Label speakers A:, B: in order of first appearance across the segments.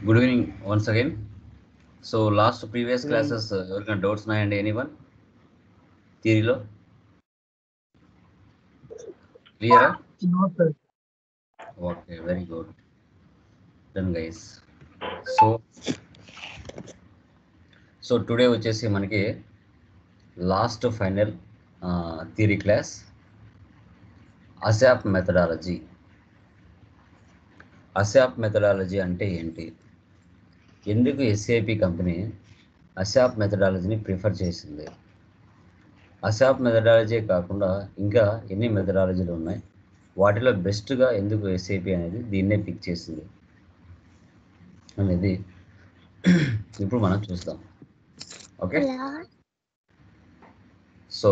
A: Good evening once again. So last previous classes, ఎవరికైనా doubts ఉన్నాయండి? Anyone థియరీలో క్లియరా?
B: No, sir.
A: Okay, very good. Done guys. So today వచ్చేసి మనకి last final theory class ASAP methodology. ASAP methodology అంటే ఏంటి, ఎందుకు ఎస్ఏపి కంపెనీ అసాప్ మెథడాలజీని ప్రిఫర్ చేసింది, అసాప్ మెథడాలజీ కాకుండా ఇంకా ఎన్ని మెథడాలజీలు ఉన్నాయి, వాటిలో బెస్ట్గా ఎందుకు ఎస్ఏపి అనేది దీన్నే పిక్ చేసింది అనేది ఇప్పుడు మనం చూస్తాం. ఓకే, సో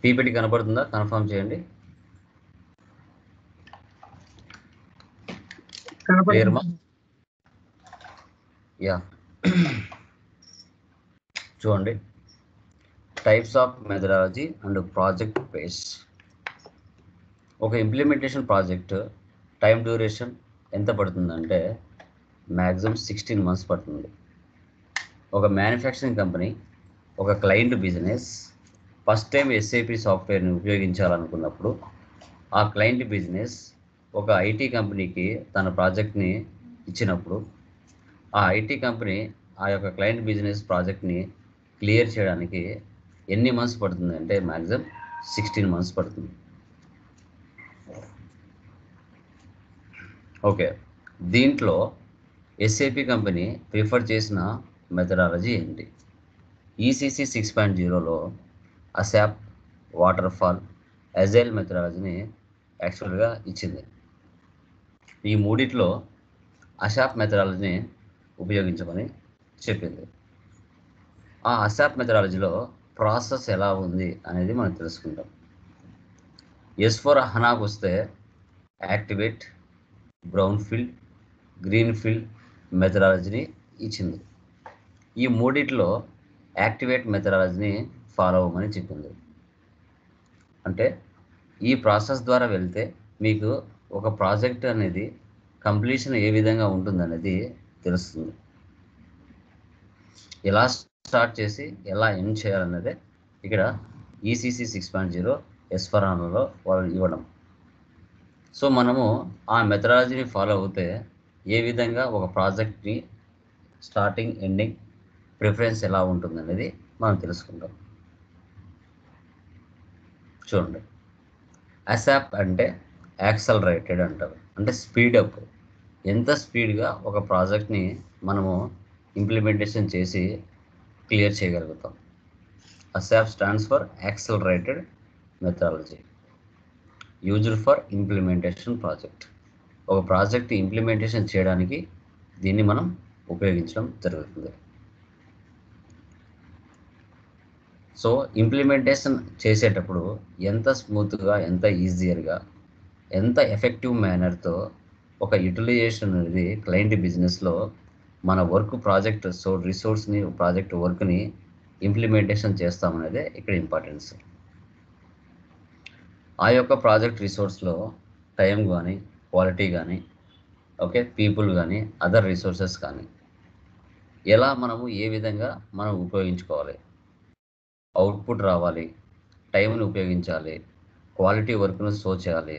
A: పీపీటీ కనపడుతుందా? కన్ఫర్మ్ చేయండి. క్లియర్మా? యా. చూడండి, types of methodology and project base. ఒక ఇంప్లిమెంటేషన్ ప్రాజెక్ట్ టైం డ్యూరేషన్ ఎంత పడుతుందంటే మ్యాక్సిమం 16 months పడుతుంది. ఒక మ్యానుఫ్యాక్చరింగ్ కంపెనీ, ఒక client business first time SAP సాఫ్ట్వేర్ని ఉపయోగించాలనుకున్నప్పుడు ఆ క్లయింట్ బిజినెస్ ఒక ఐటీ కంపెనీకి తన ప్రాజెక్ట్ని ఇచ్చినప్పుడు ఆ ఐటీ కంపెనీ ఆ యొక్క క్లయింట్ బిజినెస్ ప్రాజెక్ట్ని క్లియర్ చేయడానికి ఎన్ని మంత్స్ పడుతుంది అంటే మ్యాక్సిమం 16 months పడుతుంది. ఓకే, దీంట్లో ఎస్ఏపి కంపెనీ ప్రిఫర్ చేసిన మెథడాలజీ ఏంటి? ఈసీసీ 6.0లో అసాప్, వాటర్ఫాల్, అజైల్ మెథడాలజీని యాక్చువల్గా ఇచ్చింది. ఈ మూడిట్లో అసాప్ మెథడాలజీని ఉపయోగించమని చెప్పింది. ఆ అసాప్ మెథడాలజీలో ప్రాసెస్ ఎలా ఉంది అనేది మనం తెలుసుకుంటాం. S/4HANAకు వస్తే activate, brown field, green field మెథడాలజీని ఇచ్చింది. ఈ మూడిట్లో యాక్టివేట్ మెథడాలజీని ఫాలో అవ్వమని చెప్పింది. అంటే ఈ ప్రాసెస్ ద్వారా వెళ్తే మీకు ఒక ప్రాజెక్ట్ అనేది కంప్లీషన్ ఏ విధంగా ఉంటుందనేది తెలుస్తుంది. ఎలా స్టార్ట్ చేసి ఎలా ఎండ్ చేయాలన్నదే ఇక్కడ ఈసీసీ 6.0 S/4HANAలో వాళ్ళు ఇవ్వడం. సో మనము ఆ మెథడాలజీని ఫాలో అవుతే ఏ విధంగా ఒక ప్రాజెక్ట్ని స్టార్టింగ్ ఎండింగ్ ప్రిఫరెన్స్ ఎలా ఉంటుందనేది మనం తెలుసుకుంటాం. చూడండి, అసాప్ అంటే యాక్సలరేటెడ్ అంటారు, అంటే స్పీడప్. ఎంత స్పీడ్గా ఒక ప్రాజెక్ట్ని మనము ఇంప్లిమెంటేషన్ చేసి క్లియర్ చేయగలుగుతాం. ASAP stands for accelerated methodology used for implementation project. ఒక ప్రాజెక్ట్ ఇంప్లిమెంటేషన్ చేయడానికి దీన్ని మనం ఉపయోగించడం జరుగుతుంది. సో ఇంప్లిమెంటేషన్ చేసేటప్పుడు ఎంత స్మూత్గా, ఎంత ఈజియర్గా, ఎంత ఎఫెక్టివ్ మేనర్తో ఒక యూటిలైజేషన్ అనేది క్లయింట్ బిజినెస్లో మన వర్క్ ప్రాజెక్ట్ రిసోర్స్ని, ప్రాజెక్ట్ వర్క్ని ఇంప్లిమెంటేషన్ చేస్తామనేదే ఇక్కడ ఇంపార్టెన్స్. ఆ యొక్క ప్రాజెక్ట్ రిసోర్స్లో టైం కానీ, క్వాలిటీ కానీ, ఓకే, పీపుల్ కానీ, అదర్ రిసోర్సెస్ కానీ ఎలా మనము ఏ విధంగా మనం ఉపయోగించుకోవాలి, అవుట్పుట్ రావాలి, టైంని ఉపయోగించాలి, క్వాలిటీ వర్క్ను షో చేయాలి,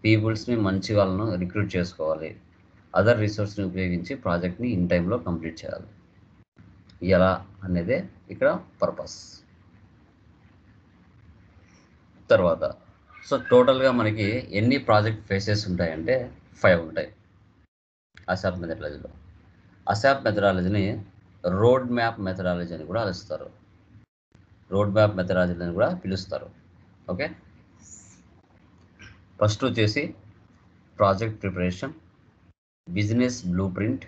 A: పీపుల్స్ని మంచి వాళ్ళను రిక్రూట్ చేసుకోవాలి, అదర్ రిసోర్స్ని ఉపయోగించి ప్రాజెక్ట్ని ఇన్ టైంలో కంప్లీట్ చేయాలి. ఎలా అనేదే ఇక్కడ పర్పస్. తర్వాత సో టోటల్గా మనకి ఎన్ని ప్రాజెక్ట్ ఫేసెస్ ఉంటాయంటే 5 ఉంటాయి అసాప్ మెథడాలజీలో. అసాప్ మెథడాలజీని రోడ్ మ్యాప్ మెథడాలజీ అని కూడా పిలుస్తారు. రోడ్ మ్యాప్ మెథడాలజీ అని కూడా పిలుస్తారు. ఓకే, ఫస్ట్ వచ్చేసి project preparation, business blue print,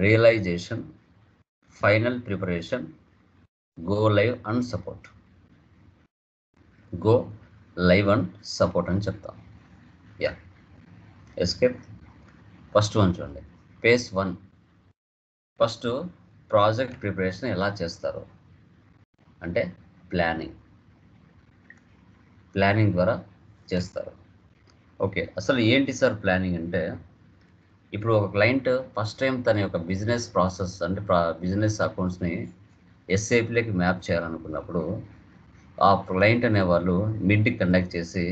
A: realization, final preparation, go live and support. Go live and support అని చెప్తాం. యా, ఎస్కేప్. ఫస్ట్ వన్ చూడండి, ఫేజ్ 1. ఫస్ట్ ప్రాజెక్ట్ ప్రిపరేషన్ ఎలా చేస్తారు అంటే ప్లానింగ్ ద్వారా చేస్తారు. ఓకే, అసలు ఏంటి సార్ ప్లానింగ్ అంటే, ఇప్పుడు ఒక క్లయింట్ ఫస్ట్ టైం తన యొక్క బిజినెస్ ప్రాసెస్ అంటే బిజినెస్ అకౌంట్స్ని ఎస్ఏపిలోకి మ్యాప్ చేయాలనుకున్నప్పుడు ఆ క్లయింట్ అనేవాళ్ళు మిడ్ కండక్ట్ చేసి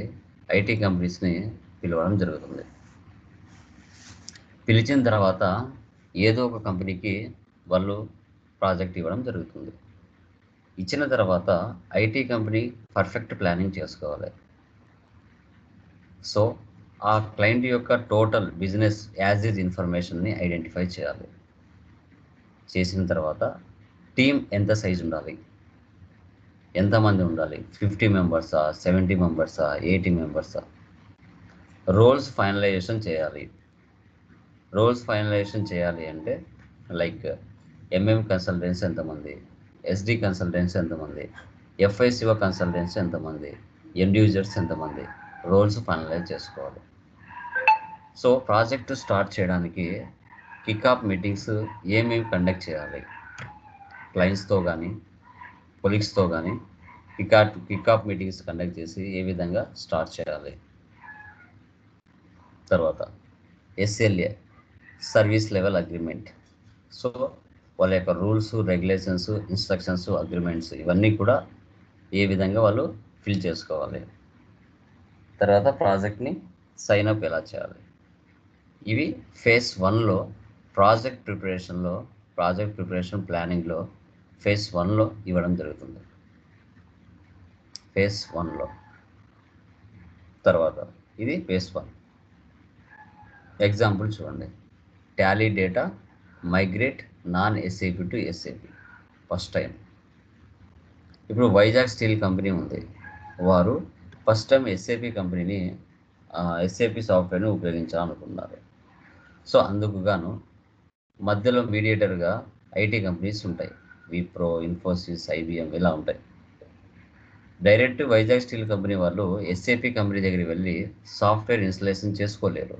A: ఐటీ కంపెనీస్ని పిలవడం జరుగుతుంది. పిలిచిన తర్వాత ఏదో ఒక కంపెనీకి వాళ్ళు ప్రాజెక్ట్ ఇవ్వడం జరుగుతుంది. ఇచ్చిన తర్వాత ఐటీ కంపెనీ పర్ఫెక్ట్ ప్లానింగ్ చేసుకోవాలి. సో ఆ క్లయింట్ యొక్క టోటల్ బిజినెస్ యాజ్ ఈజ్ ఇన్ఫర్మేషన్ని ఐడెంటిఫై చేయాలి. చేసిన తర్వాత టీం ఎంత సైజ్ ఉండాలి, ఎంతమంది ఉండాలి, 50 మెంబర్సా, 70 మెంబర్సా, 80 మెంబర్సా, రోల్స్ ఫైనలైజేషన్ చేయాలి. రోల్స్ ఫైనలైజేషన్ చేయాలి అంటే లైక్ ఎంఎం కన్సల్టెన్సీ ఎంతమంది, ఎస్డి కన్సల్టెన్సీ ఎంతమంది, ఎఫ్ఐ శివ కన్సల్టెన్సీ ఎంతమంది, ఎండ్ యూజర్స్ ఎంతమంది, రోల్స్ ఫైనలైజ్ చేసుకోవాలి. సో ప్రాజెక్ట్ స్టార్ట్ చేయడానికి కిక్ఆఫ్ మీటింగ్స్ ఏమేమి కండక్ట్ చేయాలి, క్లయింట్స్తో కానీ కొలీగ్స్తో కానీ కిక్ఆఫ్ మీటింగ్స్ కండక్ట్ చేసి ఏ విధంగా స్టార్ట్ చేయాలి. తర్వాత SLA service level agreement. So వాళ్ళ యొక్క రూల్స్, రెగ్యులేషన్స్, ఇన్స్ట్రక్షన్స్, అగ్రిమెంట్స్ ఇవన్నీ కూడా ఏ విధంగా వాళ్ళు ఫిల్ చేసుకోవాలి. తర్వాత ప్రాజెక్ట్ని సైన్ అప్ ఎలా చేయాలి. ఇవి ఫేజ్ 1లో ప్రాజెక్ట్ ప్రిపరేషన్ ప్లానింగ్లో ఫేజ్ 1లో ఇవ్వడం జరుగుతుంది. ఫేజ్ 1లో తర్వాత ఇది ఫేజ్ 1. ఎగ్జాంపుల్ చూడండి. Tally data migrate non SAP to SAP first time. ఇప్పుడు వైజాగ్ స్టీల్ కంపెనీ ఉంది, వారు ఫస్ట్ టైం ఎస్ఏపి కంపెనీని ఎస్ఏపి సాఫ్ట్వేర్ని ఉపయోగించాలనుకున్నారు. సో అందుకు గాను మధ్యలో మీడియేటర్గా ఐటీ కంపెనీస్ ఉంటాయి, విప్రో, ఇన్ఫోసిస్, ఐబిఎం ఇలా ఉంటాయి. డైరెక్ట్ వైజాగ్ స్టీల్ కంపెనీ వాళ్ళు ఎస్ఏపి కంపెనీ దగ్గరికి వెళ్ళి సాఫ్ట్వేర్ ఇన్స్టలేషన్ చేసుకోలేరు.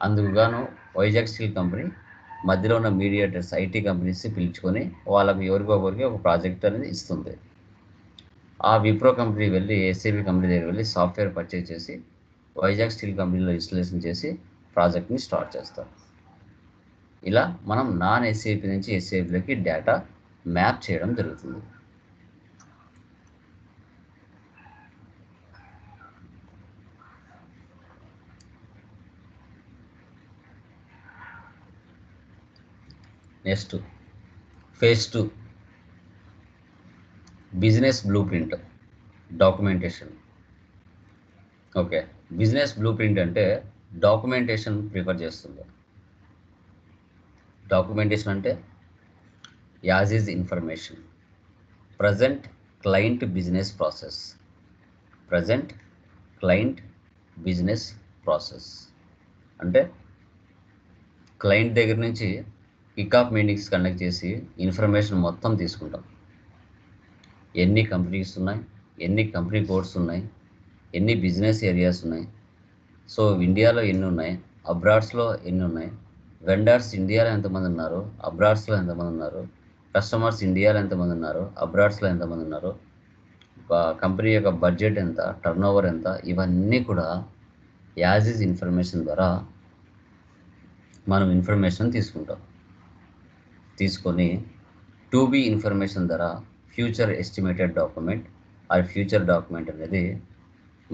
A: అందుకు గాను వైజాగ్ స్టీల్ కంపెనీ మధ్యలో ఉన్న మీడియేటర్స్ ఐటీ కంపెనీస్ పిలుచుకొని వాళ్ళకి ఎవరికొకరికి ఒక ప్రాజెక్ట్ అనేది ఇస్తుంది. ఆ విప్రో కంపెనీ వెళ్ళి ఎస్ఏపి కంపెనీ దగ్గర వెళ్ళి సాఫ్ట్వేర్ పర్చేజ్ చేసి వైజాగ్ స్టీల్ కంపెనీలో ఇన్స్టలేషన్ చేసి ప్రాజెక్ట్ని స్టార్ట్ చేస్తారు. ఇలా మనం నాన్ ఎస్ఏపి నుంచి ఎస్ఏపిలోకి డేటా మ్యాప్ చేయడం జరుగుతుంది. Next phase 2 business blue print documentation. Okay, business blue print అంటే డాక్యుమెంటేషన్ ప్రిఫర్ చేస్తుంది. డాక్యుమెంటేషన్ అంటే as is information, present client business process, present client business process అంటే క్లయింట్ దగ్గర నుంచి కిక్ఆఫ్ మీటింగ్స్ కండక్ట్ చేసి ఇన్ఫర్మేషన్ మొత్తం తీసుకుంటాం. ఎన్ని కంపెనీస్ ఉన్నాయి, ఎన్ని కంపెనీ కోడ్స్ ఉన్నాయి, ఎన్ని బిజినెస్ ఏరియాస్ ఉన్నాయి, సో ఇండియాలో ఎన్ని ఉన్నాయి, అబ్రాడ్స్లో ఎన్ని ఉన్నాయి, వెండర్స్ ఇండియాలో ఎంతమంది ఉన్నారు, అబ్రాడ్స్లో ఎంతమంది ఉన్నారు, కస్టమర్స్ ఇండియాలో ఎంతమంది ఉన్నారు, అబ్రాడ్స్లో ఎంతమంది ఉన్నారు, కంపెనీ యొక్క బడ్జెట్ ఎంత, టర్న్ ఓవర్ ఎంత, ఇవన్నీ కూడా యాజ్ ఈజ్ ఇన్ఫర్మేషన్ ద్వారా మనం ఇన్ఫర్మేషన్ తీసుకొని టు బి ఇన్ఫర్మేషన్ ద్వారా future estimated document are future document అనేది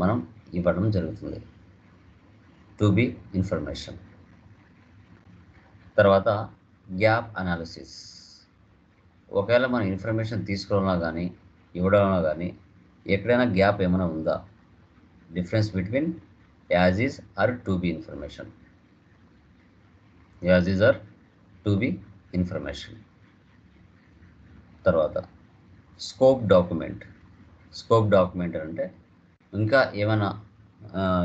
A: మనం ఇవ్వడం జరుగుతుంది. To be information. తర్వాత గ్యాప్ అనాలిసిస్. ఒకవేళ మనం ఇన్ఫర్మేషన్ తీసుకోవడంలో కానీ ఇవ్వడంలో కానీ ఎక్కడైనా గ్యాప్ ఏమైనా ఉందా, difference between as is or to be information, as is or to be information. తర్వాత స్కోప్ డాక్యుమెంట్ అంటే ఇంకా ఏమైనా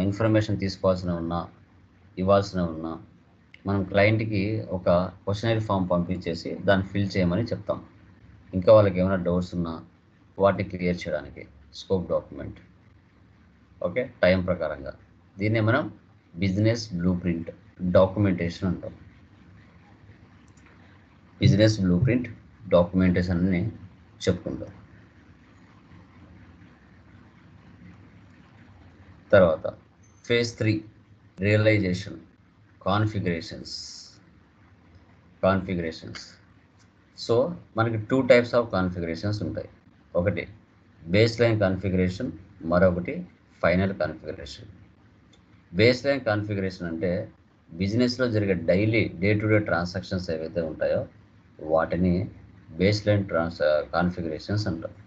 A: ఇన్ఫర్మేషన్ తీసుకోవాల్సిన ఉన్నా ఇవ్వాల్సిన ఉన్నా మనం క్లయింట్కి ఒక క్వశ్చనరీ ఫామ్ పంపించేసి దాన్ని ఫిల్ చేయమని చెప్తాం. ఇంకా వాళ్ళకి ఏమైనా డౌట్స్ ఉన్నా వాటిని క్లియర్ చేయడానికి స్కోప్ డాక్యుమెంట్. ఓకే, టైం ప్రకారంగా దీన్నే మనం బిజినెస్ బ్లూ ప్రింట్ డాక్యుమెంటేషన్ అంటాం. బిజినెస్ బ్లూ ప్రింట్ డాక్యుమెంటేషన్ అని చెప్పుకుంటాం. తర్వాత ఫేజ్ 3 రియలైజేషన్. కాన్ఫిగరేషన్స్. సో మనకి 2 టైప్స్ ఆఫ్ కాన్ఫిగరేషన్స్ ఉంటాయి. ఒకటి బేస్ లైన్ కాన్ఫిగరేషన్, మరొకటి final configuration. Base line configuration అంటే బిజినెస్లో జరిగే డే టు డే ట్రాన్సాక్షన్స్ ఏవైతే ఉంటాయో వాటిని బేస్ లైన్ కాన్ఫిగరేషన్స్ అంటారు.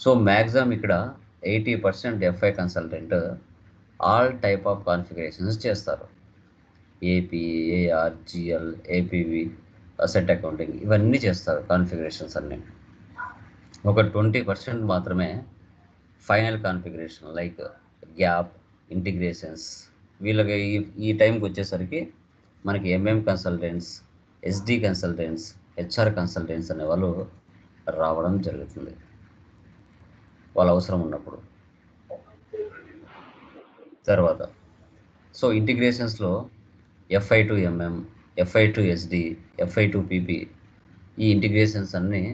A: సో మ్యాక్సిమం ఇక్కడ 80% FI consultant all type of configurations చేస్తారు. AP, AR, GL, APV, asset accounting ఇవన్నీ చేస్తారు కాన్ఫిగరేషన్స్ అన్నీ. ఒక 20% మాత్రమే final configuration like gap, integrations. వీళ్ళకి ఈ టైంకి వచ్చేసరికి మనకి MM consultants, SD consultants, HR consultants అనే వాళ్ళు రావడం జరుగుతుంది వాళ్ళ అవసరం ఉన్నప్పుడు. తర్వాత సో ఇంటిగ్రేషన్స్లో FI to MM, FI to SD, FI to PP, ఈ ఇంటిగ్రేషన్స్ అన్నీ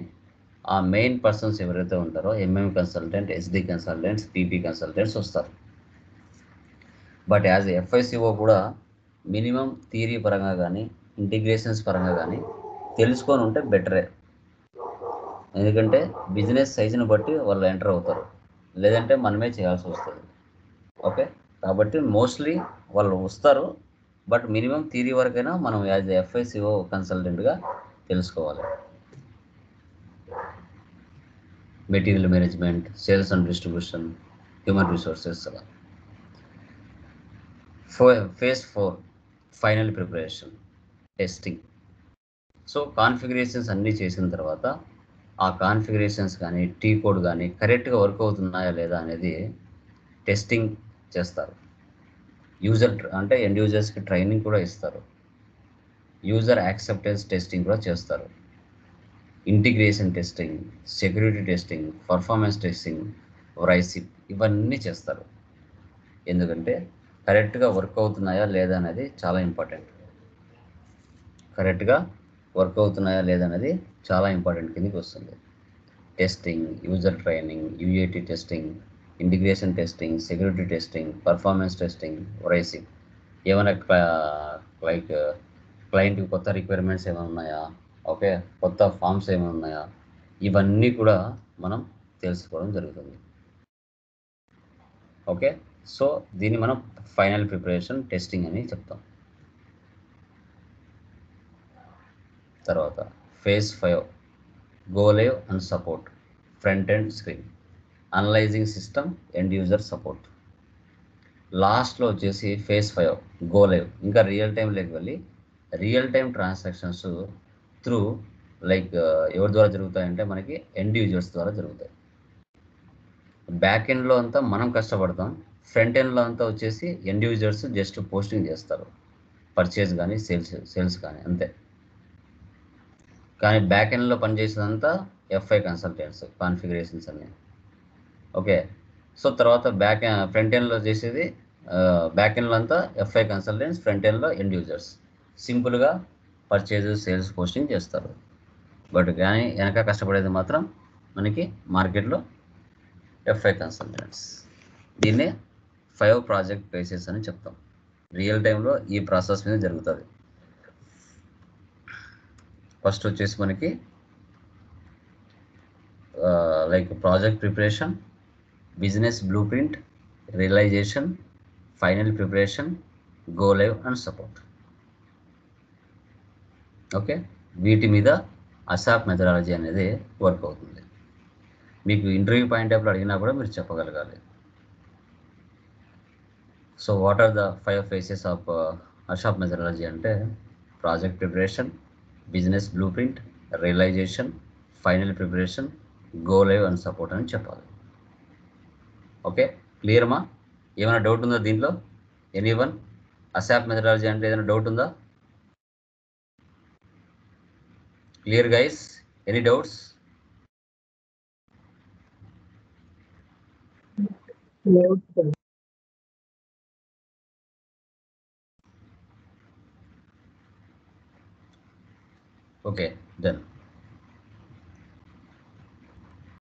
A: ఆ మెయిన్ పర్సన్స్ ఎవరైతే ఉంటారో MM consultant, SD consultants, PP consultants వస్తారు. బట్ యాజ్ ఎఫ్ఐసిఓ కూడా మినిమం థియరీ పరంగా కానీ ఇంటిగ్రేషన్స్ పరంగా కానీ తెలుసుకొని ఉంటే బెటరే. ఎందుకంటే బిజినెస్ సైజుని బట్టి వాళ్ళు ఎంటర్ అవుతారు, లేదంటే మనమే చేయాల్సి వస్తుంది. ఓకే, కాబట్టి మోస్ట్లీ వాళ్ళు వస్తారు, బట్ మినిమం థియరీ వరకైనా మనం యాజ్ ఎఫ్ఐసిఓ కన్సల్టెంట్గా తెలుసుకోవాలి. Material management, sales and distribution, human resources అలా. Phase 4 final preparation, testing. So configurations అన్నీ చేసిన తర్వాత ఆ కాన్ఫిగరేషన్స్ కానీ టీ కోడ్ కానీ కరెక్ట్గా వర్క్ అవుతున్నాయా లేదా అనేది టెస్టింగ్ చేస్తారు. యూజర్ అంటే ఎండ్ యూజర్స్కి ట్రైనింగ్ కూడా ఇస్తారు. యూజర్ యాక్సెప్టెన్స్ టెస్టింగ్ కూడా చేస్తారు. Integration testing, security testing, performance testing, రైసిప్ ఇవన్నీ చేస్తారు. ఎందుకంటే కరెక్ట్గా వర్క్ అవుతున్నాయా లేదా అనేది చాలా ఇంపార్టెంట్. కిందకి వస్తుంది. Testing, user training, UAT testing, integration testing, security testing, performance testing, రైసిప్. ఏమైనా లైక్ క్లయింట్కి కొత్త రిక్వైర్మెంట్స్ ఏమైనా ఉన్నాయా, ఓకే, కొత్త ఫామ్స్ ఏమైనా ఉన్నాయా, ఇవన్నీ కూడా మనం తెలుసుకోవడం జరుగుతుంది. ఓకే, సో దీన్ని మనం ఫైనల్ ప్రిపరేషన్ టెస్టింగ్ అని చెప్తాం. తర్వాత phase 5 go live and support, front end screen, analysing system, end user support. లాస్ట్లో వచ్చేసి ఫేజ్ 5 గో లైవ్, ఇంకా రియల్ టైంలోకి వెళ్ళి real time transactions through like ఎవరి ద్వారా జరుగుతాయంటే మనకి ఎండ్ యూజర్స్ ద్వారా జరుగుతాయి. బ్యాక్ ఎండ్లో అంతా మనం కష్టపడతాం, ఫ్రంట్ ఎండ్లో అంతా వచ్చేసి ఎండ్ యూజర్స్ జస్ట్ పోస్టింగ్ చేస్తారు, పర్చేజ్ కానీ సేల్స్ కానీ అంతే. కానీ బ్యాక్ ఎండ్లో పనిచేసేదంతా ఎఫ్ఐ కన్సల్టెంట్స్ కాన్ఫిగరేషన్స్ అన్నీ. ఓకే, సో తర్వాత ఫ్రంట్ ఎండ్లో చేసేది బ్యాక్ ఎండ్లో అంతా ఎఫ్ఐ కన్సల్టెంట్స్, ఫ్రంట్ ఎండ్లో ఎండ్ యూజర్స్ సింపుల్గా పర్చేజ్, సేల్స్, పోస్టింగ్ చేస్తారు. బట్ కానీ వెనక కష్టపడేది మాత్రం మనకి మార్కెట్లో ఎఫ్ఐ కన్సల్టెంట్స్. దీన్నే 5 ప్రాజెక్ట్ ఫేసెస్ అని చెప్తాం. రియల్ టైంలో ఈ ప్రాసెస్ మీద జరుగుతుంది. ఫస్ట్ వచ్చేసి మనకి like project preparation, business blue print, realization, final preparation, go live and support. Okay, వీటి మీద అసాప్ మెథడాలజీ అనేది వర్క్ అవుతుంది. మీకు ఇంటర్వ్యూ పాయింట్ ఆఫ్ అడిగినా కూడా మీరు చెప్పగలగాలి. So what are the 5 phases of ASAP methodology అంటే project preparation, business blue print, realization, final preparation, go live and support అని చెప్పాలి. ఓకే, క్లియర్మా? ఏమైనా డౌట్ ఉందా దీంట్లో? ఎనీవన్? అసాప్ మెథడాలజీ అంటే ఏదైనా డౌట్ ఉందా? Clear guys? Any doubts? Okay, done.